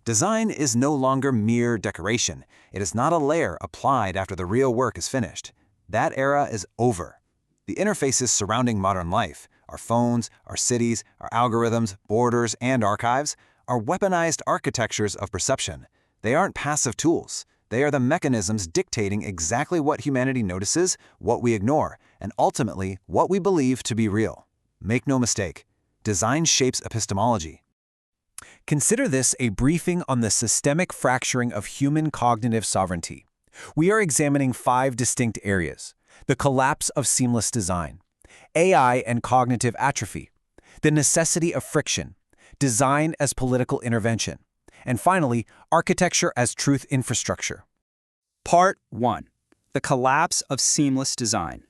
Design is no longer mere decoration. It is not a layer applied after the real work is finished. That era is over. The interfaces surrounding modern life, our phones, our cities, our algorithms, borders, and archives, are weaponized architectures of perception. They aren't passive tools. They are the mechanisms dictating exactly what humanity notices, what we ignore, and ultimately what we believe to be real. Make no mistake, design shapes epistemology. Consider this a briefing on the systemic fracturing of human cognitive sovereignty. We are examining 5 distinct areas: the collapse of seamless design, AI and cognitive atrophy, the necessity of friction, design as political intervention, and finally, architecture as truth infrastructure. Part 1. The collapse of seamless design.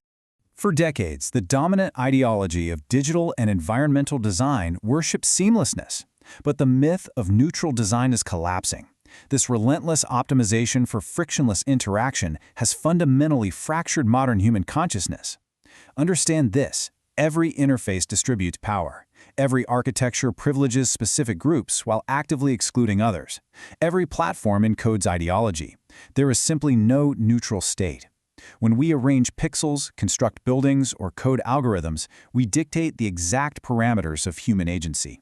For decades, the dominant ideology of digital and environmental design worshipped seamlessness. But the myth of neutral design is collapsing. This relentless optimization for frictionless interaction has fundamentally fractured modern human consciousness. Understand this: every interface distributes power. Every architecture privileges specific groups while actively excluding others. Every platform encodes ideology. There is simply no neutral state. When we arrange pixels, construct buildings, or code algorithms, we dictate the exact parameters of human agency.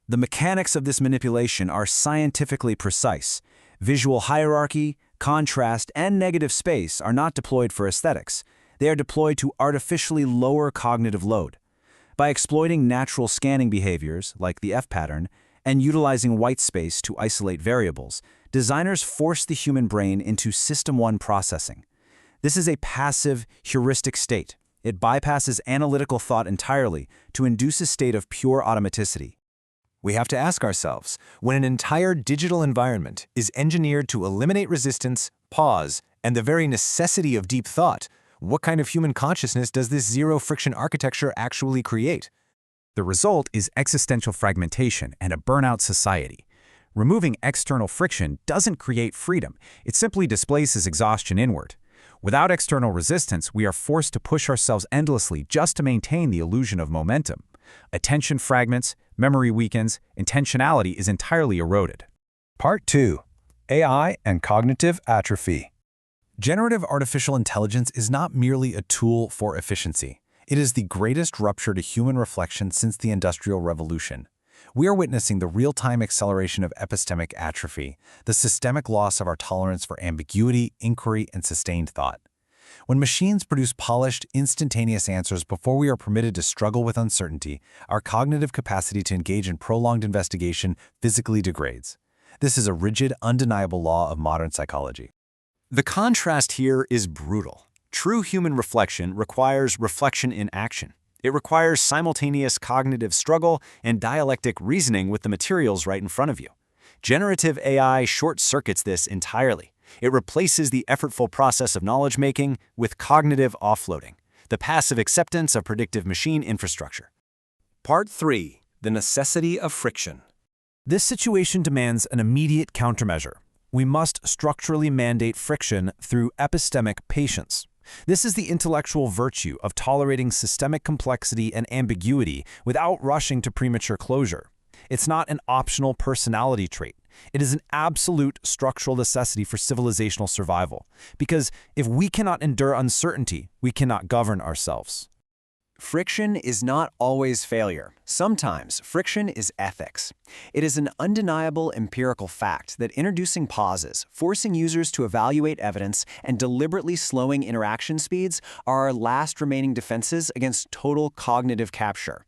The mechanics of this manipulation are scientifically precise. Visual hierarchy, contrast, and negative space are not deployed for aesthetics. They are deployed to artificially lower cognitive load. By exploiting natural scanning behaviors, like the F pattern, and utilizing white space to isolate variables, designers force the human brain into System 1 processing. This is a passive, heuristic state. It bypasses analytical thought entirely to induce a state of pure automaticity. We have to ask ourselves, when an entire digital environment is engineered to eliminate resistance, pause, and the very necessity of deep thought, what kind of human consciousness does this zero-friction architecture actually create? The result is existential fragmentation and a burnout society. Removing external friction doesn't create freedom. It simply displaces exhaustion inward. Without external resistance, we are forced to push ourselves endlessly just to maintain the illusion of momentum. Attention fragments, memory weakens, intentionality is entirely eroded. Part 2. AI and cognitive atrophy. Generative artificial intelligence is not merely a tool for efficiency. It is the greatest rupture to human reflection since the Industrial Revolution. We are witnessing the real-time acceleration of epistemic atrophy, the systemic loss of our tolerance for ambiguity, inquiry, and sustained thought. When machines produce polished, instantaneous answers before we are permitted to struggle with uncertainty, our cognitive capacity to engage in prolonged investigation physically degrades. This is a rigid, undeniable law of modern psychology. The contrast here is brutal. True human reflection requires reflection in action. It requires simultaneous cognitive struggle and dialectic reasoning with the materials right in front of you. Generative AI short-circuits this entirely. It replaces the effortful process of knowledge-making with cognitive offloading, the passive acceptance of predictive machine infrastructure. Part 3. The necessity of friction. This situation demands an immediate countermeasure. We must structurally mandate friction through epistemic patience. This is the intellectual virtue of tolerating systemic complexity and ambiguity without rushing to premature closure. It's not an optional personality trait. It is an absolute structural necessity for civilizational survival. Because if we cannot endure uncertainty, we cannot govern ourselves. Friction is not always failure. Sometimes friction is ethics. It is an undeniable empirical fact that introducing pauses, forcing users to evaluate evidence, and deliberately slowing interaction speeds are our last remaining defenses against total cognitive capture.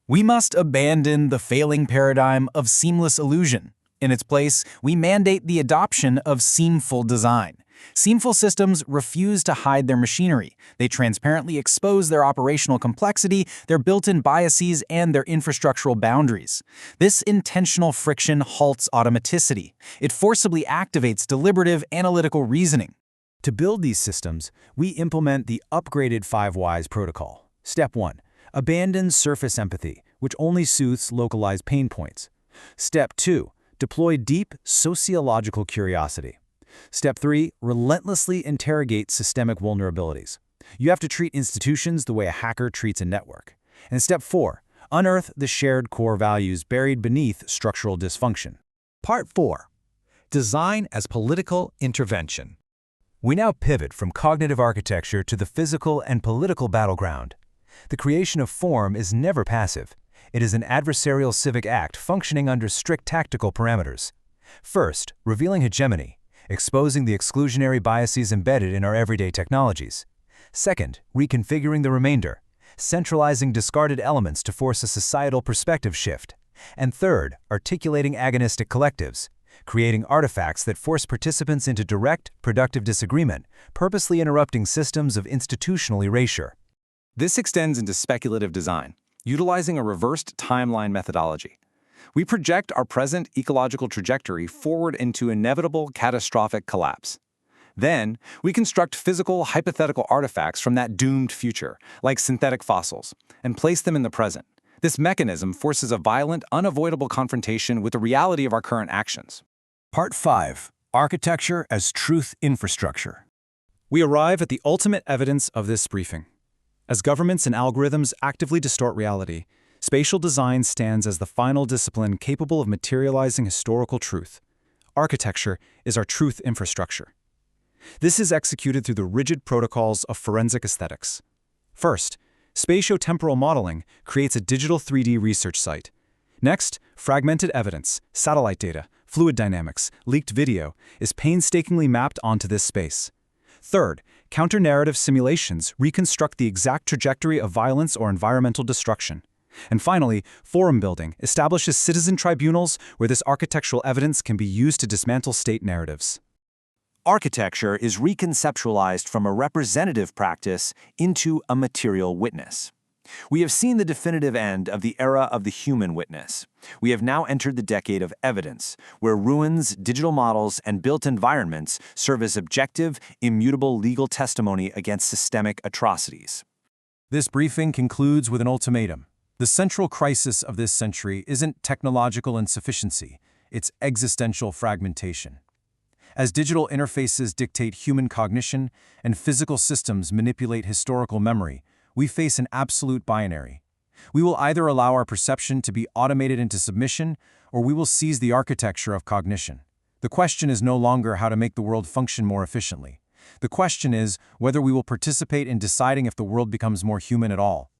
We must abandon the failing paradigm of seamless illusion. In its place, we mandate the adoption of seamful design. Seamful systems refuse to hide their machinery. They transparently expose their operational complexity, their built-in biases, and their infrastructural boundaries. This intentional friction halts automaticity. It forcibly activates deliberative analytical reasoning. To build these systems, we implement the upgraded 5 Whys protocol. Step 1. Abandon surface empathy, which only soothes localized pain points. Step 2. Deploy deep sociological curiosity. Step 3. Relentlessly interrogate systemic vulnerabilities. You have to treat institutions the way a hacker treats a network. And Step 4. Unearth the shared core values buried beneath structural dysfunction. Part 4. Design as political intervention. We now pivot from cognitive architecture to the physical and political battleground. The creation of form is never passive. It is an adversarial civic act functioning under strict tactical parameters. First, revealing hegemony, exposing the exclusionary biases embedded in our everyday technologies. Second, reconfiguring the remainder, centralizing discarded elements to force a societal perspective shift. And third, articulating agonistic collectives, creating artifacts that force participants into direct, productive disagreement, purposely interrupting systems of institutional erasure. This extends into speculative design, utilizing a reversed timeline methodology. We project our present ecological trajectory forward into inevitable catastrophic collapse. Then, we construct physical, hypothetical artifacts from that doomed future, like synthetic fossils, and place them in the present. This mechanism forces a violent, unavoidable confrontation with the reality of our current actions. Part 5. Architecture as Truth Infrastructure. We arrive at the ultimate evidence of this briefing. As governments and algorithms actively distort reality, spatial design stands as the final discipline capable of materializing historical truth. Architecture is our truth infrastructure. This is executed through the rigid protocols of forensic aesthetics. First, spatiotemporal modeling creates a digital 3D research site. Next, fragmented evidence, satellite data, fluid dynamics, leaked video is painstakingly mapped onto this space. Third, counter-narrative simulations reconstruct the exact trajectory of violence or environmental destruction. And finally, forum building establishes citizen tribunals where this architectural evidence can be used to dismantle state narratives. Architecture is reconceptualized from a representative practice into a material witness. We have seen the definitive end of the era of the human witness. We have now entered the decade of evidence, where ruins, digital models, and built environments serve as objective, immutable legal testimony against systemic atrocities. This briefing concludes with an ultimatum. The central crisis of this century isn't technological insufficiency, it's existential fragmentation. As digital interfaces dictate human cognition and physical systems manipulate historical memory, we face an absolute binary. We will either allow our perception to be automated into submission, or we will seize the architecture of cognition. The question is no longer how to make the world function more efficiently. The question is whether we will participate in deciding if the world becomes more human at all.